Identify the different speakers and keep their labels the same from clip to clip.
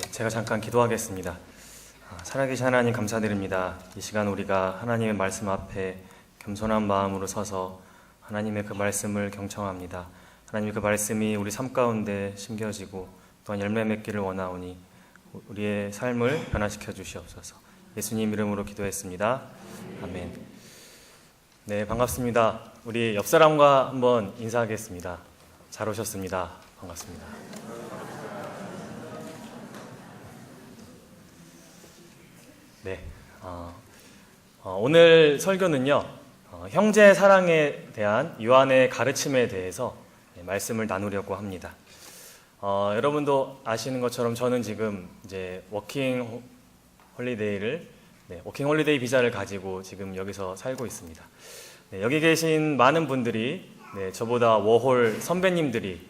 Speaker 1: 제가 잠깐 기도하겠습니다. 살아계신 하나님 감사드립니다. 이 시간 우리가 하나님의 말씀 앞에 겸손한 마음으로 서서 하나님의 그 말씀을 경청합니다. 하나님 그 말씀이 우리 삶 가운데 심겨지고 또한 열매 맺기를 원하오니 우리의 삶을 변화시켜 주시옵소서. 예수님 이름으로 기도했습니다. 아멘. 네, 반갑습니다. 우리 옆 사람과 한번 인사하겠습니다. 잘 오셨습니다. 반갑습니다. 네, 오늘 설교는요, 형제 사랑에 대한 요한의 가르침에 대해서 말씀을 나누려고 합니다. 여러분도 아시는 것처럼 저는 지금 이제 워킹 홀리데이 비자를 가지고 지금 여기서 살고 있습니다. 여기 계신 많은 분들이 저보다 워홀 선배님들이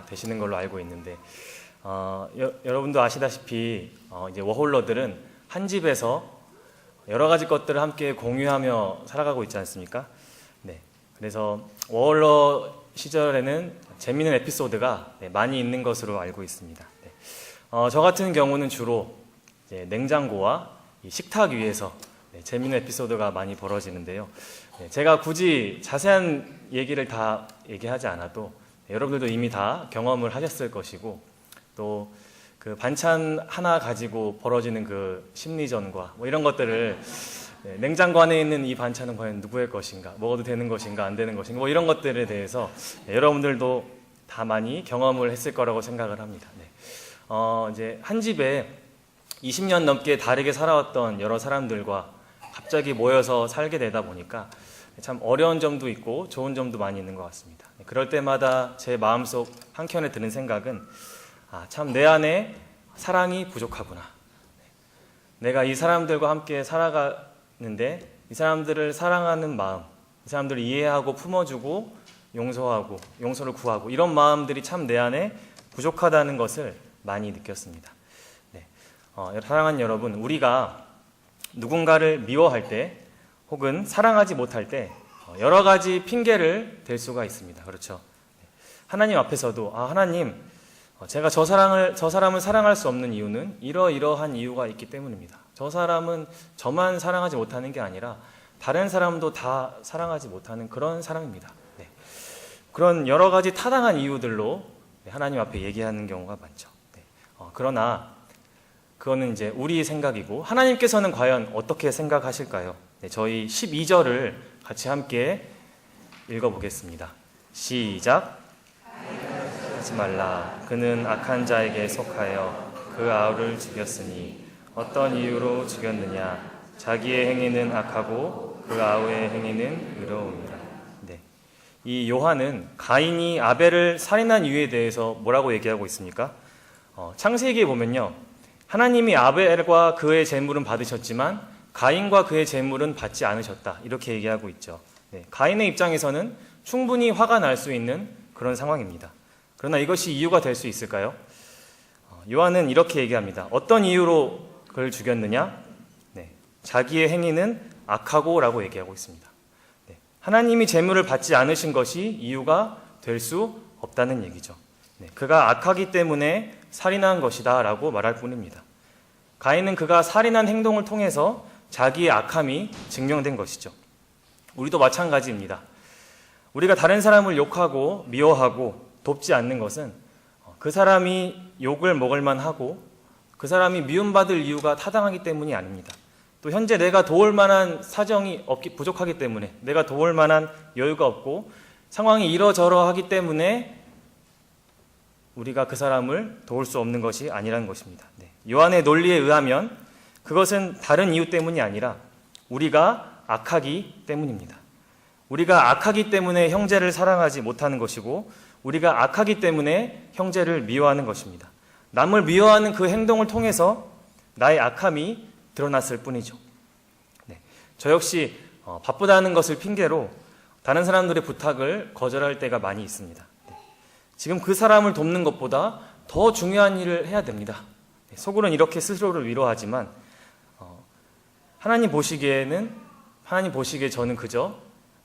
Speaker 1: 되시는 걸로 알고 있는데, 여러분도 아시다시피 이제 워홀러들은 한 집에서 여러 가지 것들을 함께 공유하며 살아가고 있지 않습니까? 네. 그래서 워홀러 시절에는 재미있는 에피소드가 많이 있는 것으로 알고 있습니다. 네. 저 같은 경우는 주로 이제 냉장고와 이 식탁 위에서 재미있는 에피소드가 많이 벌어지는데요. 제가 굳이 자세한 얘기를 다 얘기하지 않아도 여러분들도 이미 다 경험을 하셨을 것이고, 또 그 반찬 하나 가지고 벌어지는 그 심리전과 이런 것들을 냉장고 안에 있는 이 반찬은 과연 누구의 것인가, 먹어도 되는 것인가 안 되는 것인가, 이런 것들에 대해서 여러분들도 다 많이 경험을 했을 거라고 생각을 합니다. 이제 한 집에 20년 넘게 다르게 살아왔던 여러 사람들과 갑자기 모여서 살게 되다 보니까 참 어려운 점도 있고 좋은 점도 많이 있는 것 같습니다. 그럴 때마다 제 마음속 한켠에 드는 생각은 참 내 안에 사랑이 부족하구나. 내가 이 사람들과 함께 살아가는데 이 사람들을 사랑하는 마음, 이 사람들을 이해하고 품어주고 용서하고 용서를 구하고 이런 마음들이 참 내 안에 부족하다는 것을 많이 느꼈습니다. 사랑하는 여러분, 우리가 누군가를 미워할 때 혹은 사랑하지 못할 때 여러 가지 핑계를 댈 수가 있습니다. 그렇죠? 하나님 앞에서도 하나님, 제가 저 사람을 사랑할 수 없는 이유는 이러이러한 이유가 있기 때문입니다. 저 사람은 저만 사랑하지 못하는 게 아니라 다른 사람도 다 사랑하지 못하는 그런 사람입니다. 그런 여러 가지 타당한 이유들로 하나님 앞에 얘기하는 경우가 많죠. 그러나 그거는 이제 우리 생각이고, 하나님께서는 과연 어떻게 생각하실까요? 저희 12절을 같이 함께 읽어보겠습니다. 시작. 하지 말라. 그는 악한 자에게 속하여 그 아우를 죽였으니 어떤 이유로 죽였느냐? 자기의 행위는 악하고 그 아우의 행위는 의로움이라. 이 요한은 가인이 아벨을 살인한 이유에 대해서 뭐라고 얘기하고 있습니까? 창세기에 보면요, 하나님이 아벨과 그의 제물은 받으셨지만 가인과 그의 제물은 받지 않으셨다, 이렇게 얘기하고 있죠. 가인의 입장에서는 충분히 화가 날 수 있는 그런 상황입니다. 그러나 이것이 이유가 될 수 있을까요? 요한은 이렇게 얘기합니다. 어떤 이유로 그를 죽였느냐? 자기의 행위는 악하고 라고 얘기하고 있습니다. 하나님이 제물을 받지 않으신 것이 이유가 될 수 없다는 얘기죠. 그가 악하기 때문에 살인한 것이다 라고 말할 뿐입니다. 가인은 그가 살인한 행동을 통해서 자기의 악함이 증명된 것이죠. 우리도 마찬가지입니다. 우리가 다른 사람을 욕하고 미워하고 돕지 않는 것은 그 사람이 욕을 먹을 만하고 그 사람이 미움받을 이유가 타당하기 때문이 아닙니다. 또 현재 내가 도울 만한 사정이 부족하기 때문에, 내가 도울 만한 여유가 없고 상황이 이러저러하기 때문에 우리가 그 사람을 도울 수 없는 것이 아니라는 것입니다. 요한의 논리에 의하면 그것은 다른 이유 때문이 아니라 우리가 악하기 때문입니다. 우리가 악하기 때문에 형제를 사랑하지 못하는 것이고, 우리가 악하기 때문에 형제를 미워하는 것입니다. 남을 미워하는 그 행동을 통해서 나의 악함이 드러났을 뿐이죠. 저 역시 바쁘다는 것을 핑계로 다른 사람들의 부탁을 거절할 때가 많이 있습니다. 지금 그 사람을 돕는 것보다 더 중요한 일을 해야 됩니다. 속으로는 이렇게 스스로를 위로하지만 하나님 보시기에 저는 그저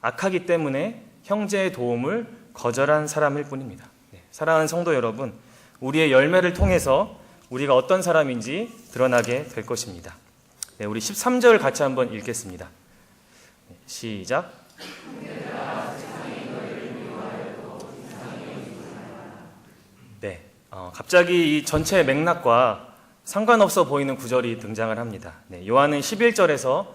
Speaker 1: 악하기 때문에 형제의 도움을 거절한 사람일 뿐입니다. 사랑하는 성도 여러분, 우리의 열매를 통해서 우리가 어떤 사람인지 드러나게 될 것입니다. 네, 우리 13절 같이 한번 읽겠습니다. 시작. 네, 갑자기 이 전체 맥락과 상관없어 보이는 구절이 등장을 합니다. 네, 요한은 11절에서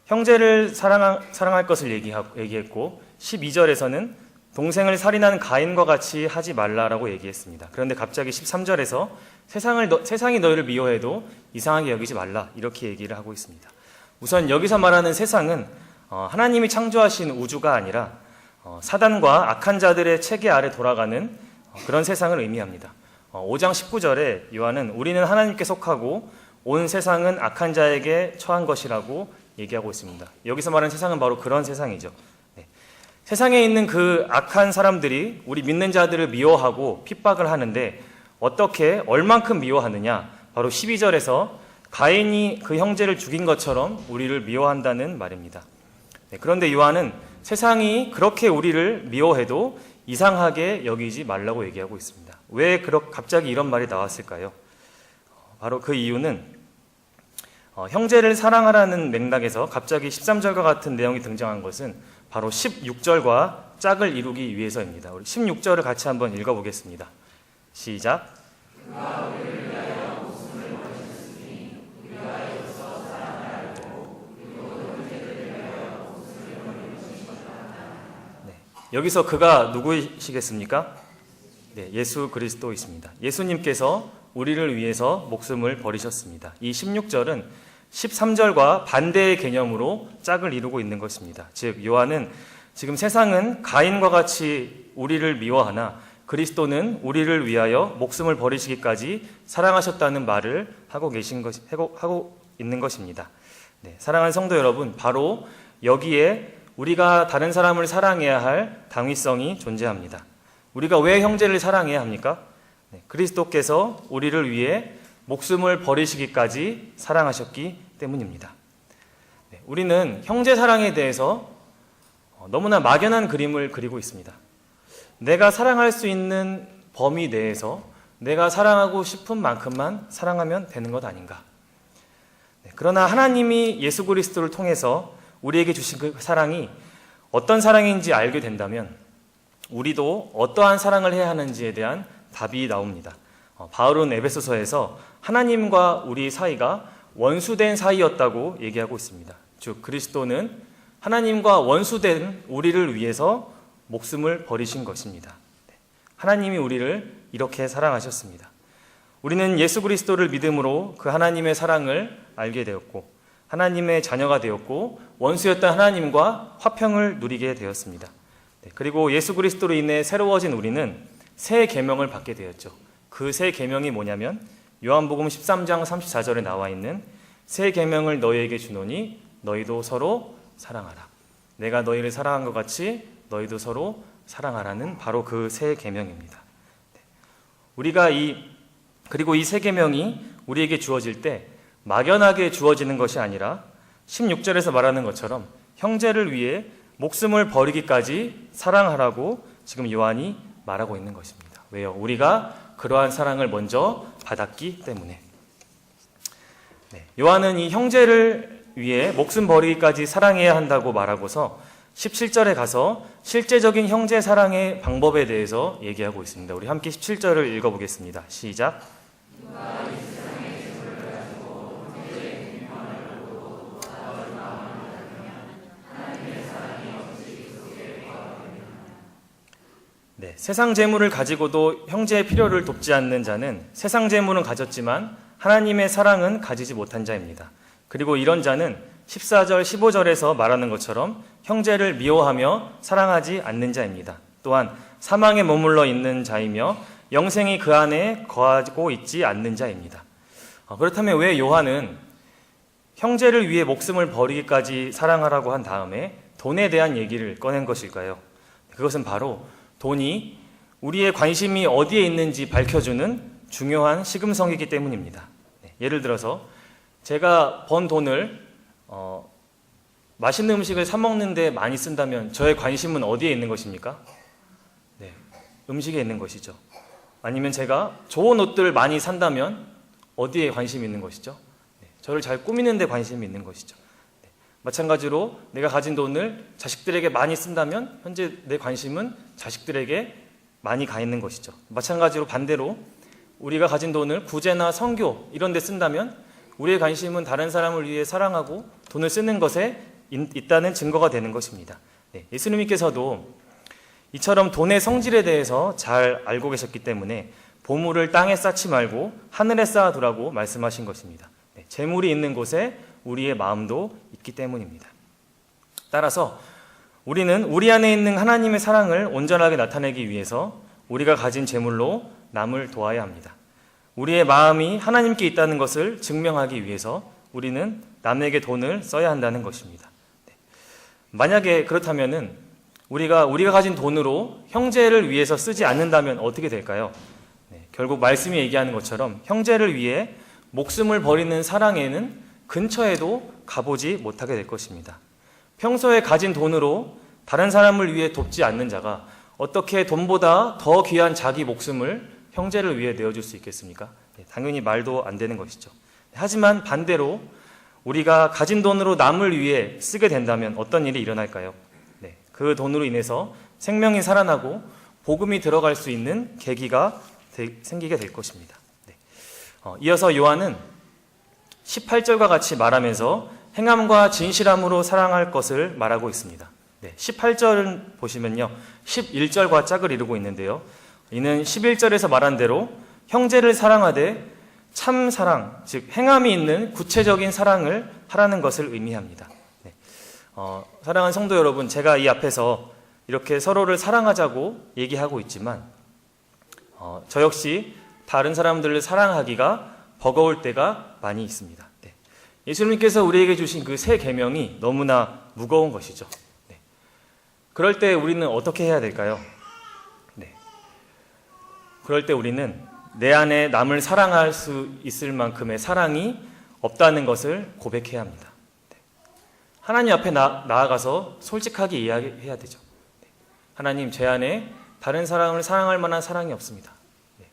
Speaker 1: 형제를 사랑할 것을 얘기했고 12절에서는 동생을 살인한 가인과 같이 하지 말라라고 얘기했습니다. 그런데 갑자기 13절에서 세상이 너희를 미워해도 이상하게 여기지 말라 이렇게 얘기를 하고 있습니다. 우선 여기서 말하는 세상은 하나님이 창조하신 우주가 아니라 사단과 악한 자들의 체계 아래 돌아가는 그런 세상을 의미합니다. 5장 19절에 요한은 우리는 하나님께 속하고 온 세상은 악한 자에게 처한 것이라고 얘기하고 있습니다. 여기서 말하는 세상은 바로 그런 세상이죠. 네. 세상에 있는 그 악한 사람들이 우리 믿는 자들을 미워하고 핍박을 하는데 어떻게 얼만큼 미워하느냐? 바로 12절에서 가인이 그 형제를 죽인 것처럼 우리를 미워한다는 말입니다. 네. 그런데 요한은 세상이 그렇게 우리를 미워해도 이상하게 여기지 말라고 얘기하고 있습니다. 왜 갑자기 이런 말이 나왔을까요? 바로 그 이유는 형제를 사랑하라는 맥락에서 갑자기 13절과 같은 내용이 등장한 것은 바로 16절과 짝을 이루기 위해서입니다. 우리 16절을 같이 한번 읽어보겠습니다. 시작. 네, 여기서 그가 누구이시겠습니까? 네, 예수 그리스도이십니다. 예수님께서 우리를 위해서 목숨을 버리셨습니다. 이 16절은 13절과 반대의 개념으로 짝을 이루고 있는 것입니다. 즉 요한은 지금 세상은 가인과 같이 우리를 미워하나 그리스도는 우리를 위하여 목숨을 버리시기까지 사랑하셨다는 말을 하고 있는 것입니다. 네, 사랑하는 성도 여러분, 바로 여기에 우리가 다른 사람을 사랑해야 할 당위성이 존재합니다. 우리가 왜 형제를 사랑해야 합니까? 네, 그리스도께서 우리를 위해 목숨을 버리시기까지 사랑하셨기 때문입니다. 네, 우리는 형제 사랑에 대해서 너무나 막연한 그림을 그리고 있습니다. 내가 사랑할 수 있는 범위 내에서 내가 사랑하고 싶은 만큼만 사랑하면 되는 것 아닌가. 네, 그러나 하나님이 예수 그리스도를 통해서 우리에게 주신 그 사랑이 어떤 사랑인지 알게 된다면 우리도 어떠한 사랑을 해야 하는지에 대한 답이 나옵니다. 바울은 에베소서에서 하나님과 우리 사이가 원수된 사이였다고 얘기하고 있습니다. 즉 그리스도는 하나님과 원수된 우리를 위해서 목숨을 버리신 것입니다. 하나님이 우리를 이렇게 사랑하셨습니다. 우리는 예수 그리스도를 믿음으로 그 하나님의 사랑을 알게 되었고 하나님의 자녀가 되었고 원수였던 하나님과 화평을 누리게 되었습니다. 그리고 예수 그리스도로 인해 새로워진 우리는 새 계명을 받게 되었죠. 그 새 계명이 뭐냐면 요한복음 13장 34절에 나와 있는 새 계명을 너희에게 주노니 너희도 서로 사랑하라. 내가 너희를 사랑한 것 같이 너희도 서로 사랑하라는 바로 그 새 계명입니다. 우리가 그리고 이 새 계명이 우리에게 주어질 때 막연하게 주어지는 것이 아니라 16절에서 말하는 것처럼 형제를 위해 목숨을 버리기까지 사랑하라고 지금 요한이 말하고 있는 것입니다. 왜요? 우리가 그러한 사랑을 먼저 받았기 때문에. 네, 요한은 이 형제를 위해 목숨 버리기까지 사랑해야 한다고 말하고서 17절에 가서 실제적인 형제 사랑의 방법에 대해서 얘기하고 있습니다. 우리 함께 17절을 읽어보겠습니다. 시작. 네, 세상 재물을 가지고도 형제의 필요를 돕지 않는 자는 세상 재물은 가졌지만 하나님의 사랑은 가지지 못한 자입니다. 그리고 이런 자는 14절, 15절에서 말하는 것처럼 형제를 미워하며 사랑하지 않는 자입니다. 또한 사망에 머물러 있는 자이며 영생이 그 안에 거하고 있지 않는 자입니다. 그렇다면 왜 요한은 형제를 위해 목숨을 버리기까지 사랑하라고 한 다음에 돈에 대한 얘기를 꺼낸 것일까요? 그것은 바로 돈이 우리의 관심이 어디에 있는지 밝혀주는 중요한 시금석이기 때문입니다. 예를 들어서 제가 번 돈을 맛있는 음식을 사 먹는데 많이 쓴다면 저의 관심은 어디에 있는 것입니까? 네, 음식에 있는 것이죠. 아니면 제가 좋은 옷들을 많이 산다면 어디에 관심이 있는 것이죠? 네, 저를 잘 꾸미는 데 관심이 있는 것이죠. 네, 마찬가지로 내가 가진 돈을 자식들에게 많이 쓴다면 현재 내 관심은 자식들에게 많이 가 있는 것이죠. 마찬가지로 반대로 우리가 가진 돈을 구제나 선교 이런 데 쓴다면 우리의 관심은 다른 사람을 위해 사랑하고 돈을 쓰는 것에 있다는 증거가 되는 것입니다. 네, 예수님께서도 이처럼 돈의 성질에 대해서 잘 알고 계셨기 때문에 보물을 땅에 쌓지 말고 하늘에 쌓아두라고 말씀하신 것입니다. 네, 재물이 있는 곳에 우리의 마음도 있기 때문입니다. 따라서 우리는 우리 안에 있는 하나님의 사랑을 온전하게 나타내기 위해서 우리가 가진 재물로 남을 도와야 합니다. 우리의 마음이 하나님께 있다는 것을 증명하기 위해서 우리는 남에게 돈을 써야 한다는 것입니다. 네. 만약에 그렇다면은 우리가 가진 돈으로 형제를 위해서 쓰지 않는다면 어떻게 될까요? 네. 결국 말씀이 얘기하는 것처럼 형제를 위해 목숨을 버리는 사랑에는 근처에도 가보지 못하게 될 것입니다. 평소에 가진 돈으로 다른 사람을 위해 돕지 않는 자가 어떻게 돈보다 더 귀한 자기 목숨을 형제를 위해 내어줄 수 있겠습니까? 당연히 말도 안 되는 것이죠. 하지만 반대로 우리가 가진 돈으로 남을 위해 쓰게 된다면 어떤 일이 일어날까요? 네, 그 돈으로 인해서 생명이 살아나고 복음이 들어갈 수 있는 계기가 생기게 될 것입니다. 네. 이어서 요한은 18절과 같이 말하면서 행함과 진실함으로 사랑할 것을 말하고 있습니다. 네, 18절은 보시면요 11절과 짝을 이루고 있는데요, 이는 11절에서 말한 대로 형제를 사랑하되 참 사랑, 즉 행함이 있는 구체적인 사랑을 하라는 것을 의미합니다. 네. 사랑하는 성도 여러분, 제가 이 앞에서 이렇게 서로를 사랑하자고 얘기하고 있지만 저 역시 다른 사람들을 사랑하기가 버거울 때가 많이 있습니다. 네. 예수님께서 우리에게 주신 그 새 계명이 너무나 무거운 것이죠. 네. 그럴 때 우리는 어떻게 해야 될까요? 네. 그럴 때 우리는 내 안에 남을 사랑할 수 있을 만큼의 사랑이 없다는 것을 고백해야 합니다. 네. 하나님 앞에 나아가서 솔직하게 이야기해야 되죠. 네. 하나님, 제 안에 다른 사람을 사랑할 만한 사랑이 없습니다. 네.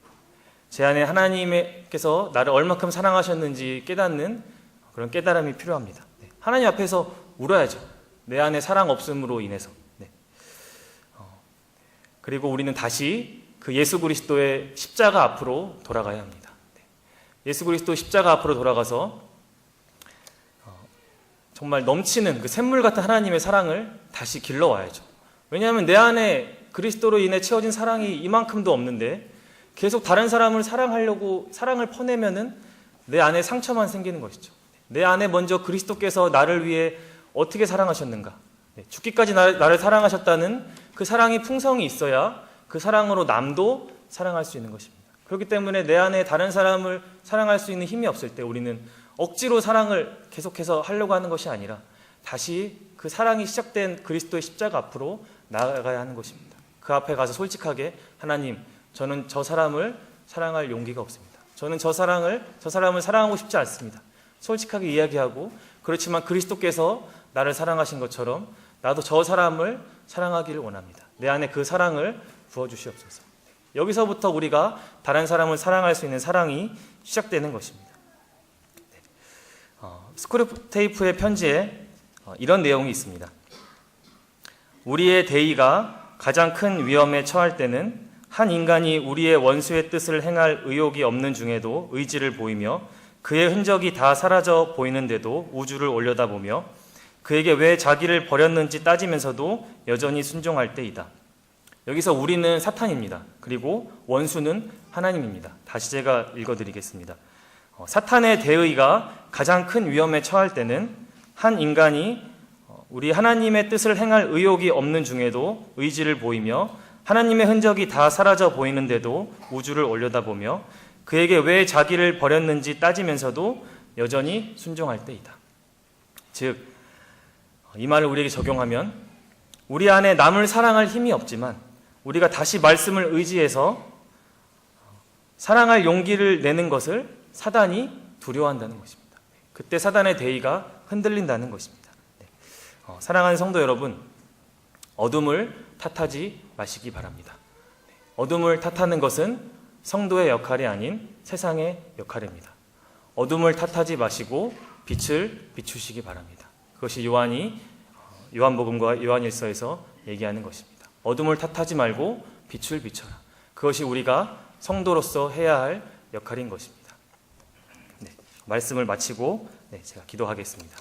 Speaker 1: 제 안에 하나님께서 나를 얼마큼 사랑하셨는지 깨닫는 그런 깨달음이 필요합니다. 네. 하나님 앞에서 울어야죠. 내 안에 사랑 없음으로 인해서. 네. 그리고 우리는 다시 그 예수 그리스도의 십자가 앞으로 돌아가야 합니다. 네. 예수 그리스도 십자가 앞으로 돌아가서 정말 넘치는 그 샘물 같은 하나님의 사랑을 다시 길러와야죠. 왜냐하면 내 안에 그리스도로 인해 채워진 사랑이 이만큼도 없는데 계속 다른 사람을 사랑하려고 사랑을 퍼내면은 내 안에 상처만 생기는 것이죠. 내 안에 먼저 그리스도께서 나를 위해 어떻게 사랑하셨는가, 죽기까지 나를 사랑하셨다는 그 사랑이 풍성이 있어야 그 사랑으로 남도 사랑할 수 있는 것입니다. 그렇기 때문에 내 안에 다른 사람을 사랑할 수 있는 힘이 없을 때 우리는 억지로 사랑을 계속해서 하려고 하는 것이 아니라 다시 그 사랑이 시작된 그리스도의 십자가 앞으로 나아가야 하는 것입니다. 그 앞에 가서 솔직하게, 하나님, 저는 저 사람을 사랑할 용기가 없습니다. 저는 저 사람을 사랑하고 싶지 않습니다. 솔직하게 이야기하고, 그렇지만 그리스도께서 나를 사랑하신 것처럼 나도 저 사람을 사랑하기를 원합니다. 내 안에 그 사랑을 부어주시옵소서. 여기서부터 우리가 다른 사람을 사랑할 수 있는 사랑이 시작되는 것입니다. 스크류테이프의 편지에 이런 내용이 있습니다. 우리의 대의가 가장 큰 위험에 처할 때는 한 인간이 우리의 원수의 뜻을 행할 의욕이 없는 중에도 의지를 보이며 그의 흔적이 다 사라져 보이는데도 우주를 올려다보며 그에게 왜 자기를 버렸는지 따지면서도 여전히 순종할 때이다. 여기서 우리는 사탄입니다. 그리고 원수는 하나님입니다. 다시 제가 읽어드리겠습니다. 사탄의 대의가 가장 큰 위험에 처할 때는 한 인간이 우리 하나님의 뜻을 행할 의욕이 없는 중에도 의지를 보이며 하나님의 흔적이 다 사라져 보이는데도 우주를 올려다보며 그에게 왜 자기를 버렸는지 따지면서도 여전히 순종할 때이다. 즉, 이 말을 우리에게 적용하면 우리 안에 남을 사랑할 힘이 없지만 우리가 다시 말씀을 의지해서 사랑할 용기를 내는 것을 사단이 두려워한다는 것입니다. 그때 사단의 대의가 흔들린다는 것입니다. 사랑하는 성도 여러분, 어둠을 탓하지 마시기 바랍니다. 어둠을 탓하는 것은 성도의 역할이 아닌 세상의 역할입니다. 어둠을 탓하지 마시고 빛을 비추시기 바랍니다. 그것이 요한이 요한복음과 요한일서에서 얘기하는 것입니다. 어둠을 탓하지 말고 빛을 비춰라. 그것이 우리가 성도로서 해야 할 역할인 것입니다. 네, 말씀을 마치고 제가 기도하겠습니다.